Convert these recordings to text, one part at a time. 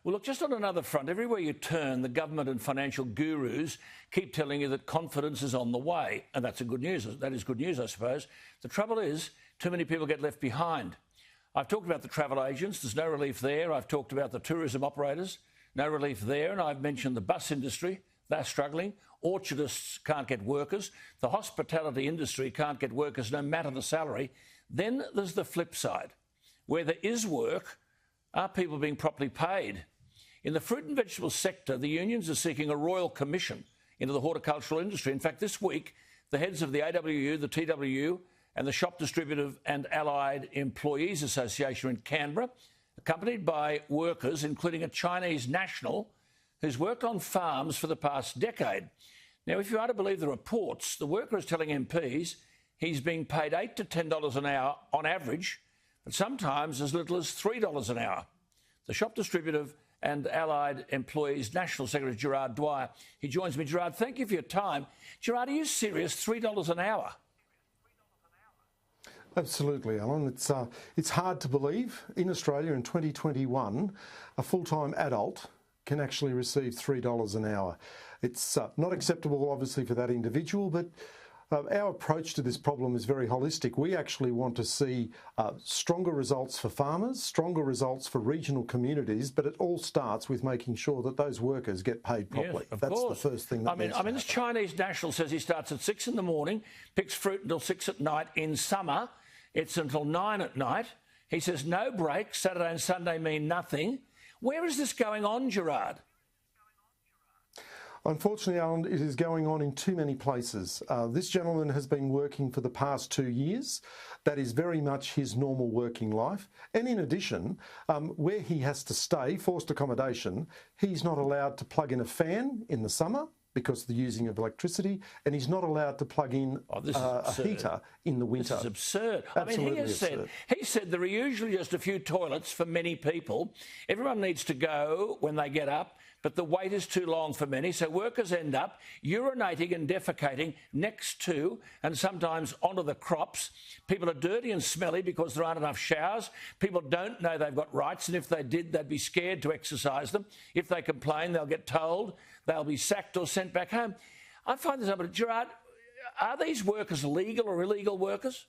Well, look, just on another front, everywhere you turn, the government and financial gurus keep telling you that confidence is on the way. And that's good news. That is good news, I suppose. The trouble is, too many people get left behind. I've talked about the travel agents. There's no relief there. I've talked about the tourism operators. No relief there. And I've mentioned the bus industry. They're struggling. Orchardists can't get workers. The hospitality industry can't get workers no matter the salary. Then there's the flip side. Where there is work, are people being properly paid? In the fruit and vegetable sector, the unions are seeking a royal commission into the horticultural industry. In fact, this week, the heads of the AWU, the TWU and the Shop Distributive and Allied Employees Association are in Canberra, accompanied by workers, including a Chinese national who's worked on farms for the past decade. Now, if you are to believe the reports, the worker is telling MPs he's being paid $8 to $10 an hour on average, but sometimes as little as $3 an hour. The Shop Distributive and Allied Employees National Secretary Gerard Dwyer. He joins me. Gerard, thank you for your time. Gerard, are you serious? $3 an hour? Absolutely, Alan. It's hard to believe. In Australia in 2021, a full-time adult can actually receive $3 an hour. It's not acceptable, obviously, for that individual, but our approach to this problem is very holistic. We actually want to see stronger results for farmers, stronger results for regional communities, but it all starts with making sure that those workers get paid properly. Yes, That's the first thing that I mean, this Chinese national says he starts at 6 in the morning, picks fruit until 6 at night. In summer, it's until 9 at night. He says no break. Saturday and Sunday mean nothing. Where is this going on, Gerard? Unfortunately, Alan, it is going on in too many places. This gentleman has been working for the past 2 years. That is very much his normal working life. And in addition, where he has to stay, forced accommodation, he's not allowed to plug in a fan in the summer because of the using of electricity, and he's not allowed to plug in a heater in the winter. This is absurd. Absolutely he said there are usually just a few toilets for many people. Everyone needs to go when they get up, but the wait is too long for many, so workers end up urinating and defecating next to and sometimes onto the crops. People are dirty and smelly because there aren't enough showers. People don't know they've got rights, and if they did, they'd be scared to exercise them. If they complain, they'll get told they'll be sacked or sent back home. I find this out, Gerard, are these workers legal or illegal workers?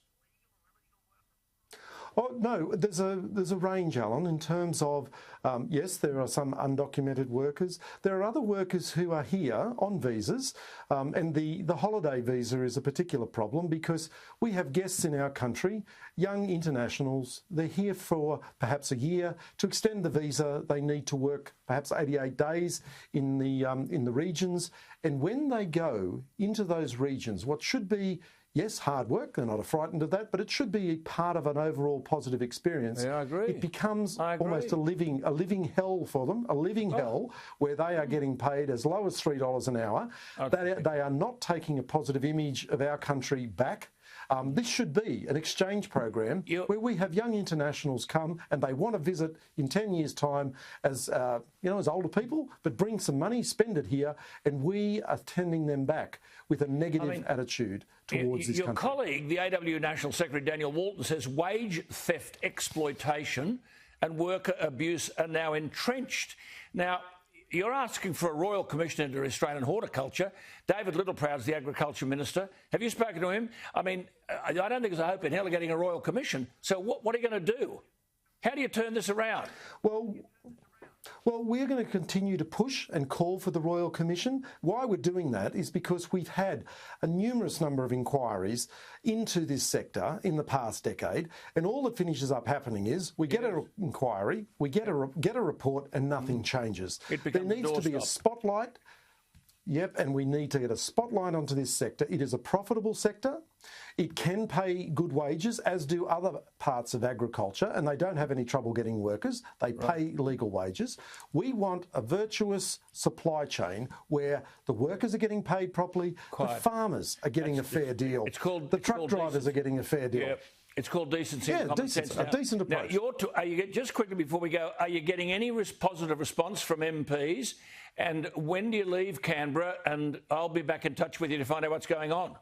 Oh, no, there's a range, Alan, in terms of, yes, there are some undocumented workers. There are other workers who are here on visas, and the holiday visa is a particular problem because we have guests in our country, young internationals. They're here for perhaps a year. To extend the visa, they need to work perhaps 88 days in the regions. And when they go into those regions, what should be, yes, hard work, they're not frightened of that, but it should be part of an overall positive experience. Yeah, I agree. It becomes almost a living hell for them, a living hell where they are getting paid as low as $3 an hour. They are not taking a positive image of our country back. This should be an exchange program where we have young internationals come and they want to visit in 10 years' time as as older people, but bring some money, spend it here, and we are tending them back with a negative attitude towards this country. Your colleague, the AWU National Secretary Daniel Walton, says wage theft, exploitation and worker abuse are now entrenched. Now, you're asking for a royal commission into Australian horticulture. David Littleproud's the Agriculture Minister. Have you spoken to him? I mean, I don't think there's a hope in hell of getting a royal commission. So what are you going to do? How do you turn this around? Well, we're going to continue to push and call for the Royal Commission. Why we're doing that is because we've had a numerous number of inquiries into this sector in the past decade, and all that finishes up happening is we get an inquiry, we get a report, and nothing changes. There needs to be a spotlight. Yep, and we need to get a spotlight onto this sector. It is a profitable sector. It can pay good wages, as do other parts of agriculture, and they don't have any trouble getting workers. They pay legal wages. We want a virtuous supply chain where the workers are getting paid properly, the farmers are getting a fair deal, the truck drivers are getting a fair deal. Yep. It's called decency and common sense. A decent approach. Now, just quickly before we go, are you getting any positive response from MPs? And when do you leave Canberra? And I'll be back in touch with you to find out what's going on.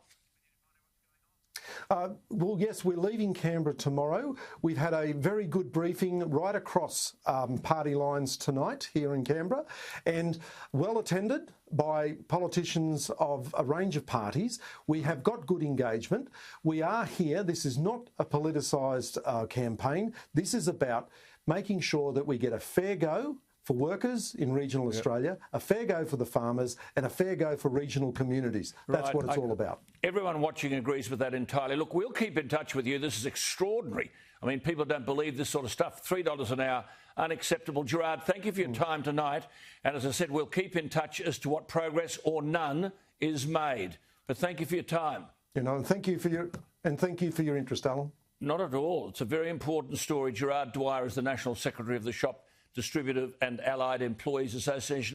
Well, yes, we're leaving Canberra tomorrow. We've had a very good briefing right across party lines tonight here in Canberra, and well attended by politicians of a range of parties. We have got good engagement. We are here. This is not a politicised campaign. This is about making sure that we get a fair go for workers in regional Australia, a fair go for the farmers, and a fair go for regional communities. That's what it's all about. Everyone watching agrees with that entirely. Look, we'll keep in touch with you. This is extraordinary. I mean, people don't believe this sort of stuff. $3 an hour, unacceptable. Gerard, thank you for your time tonight. And as I said, we'll keep in touch as to what progress or none is made. But thank you for your time. You know, and thank you for your interest, Alan. Not at all. It's a very important story. Gerard Dwyer is the National Secretary of the Shop Distributive and Allied Employees Association.